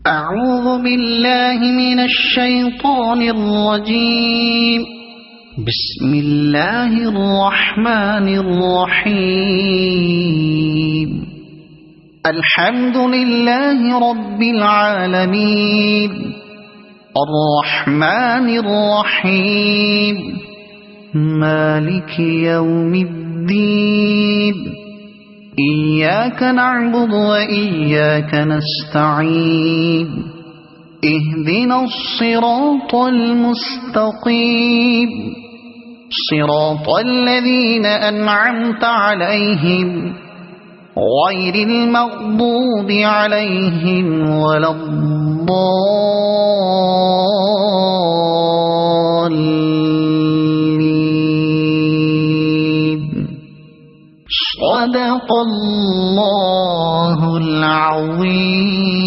أعوذ بالله من الشيطان الرجيم. بسم الله الرحمن الرحيم. الحمد لله رب العالمين الرحمن الرحيم مالك يوم الدين إياك نعبد وإياك نستعين اهدنا الصراط المستقيم صراط الذين أنعمت عليهم غير المغضوب عليهم ولا الضالين. صدق الله العظيم.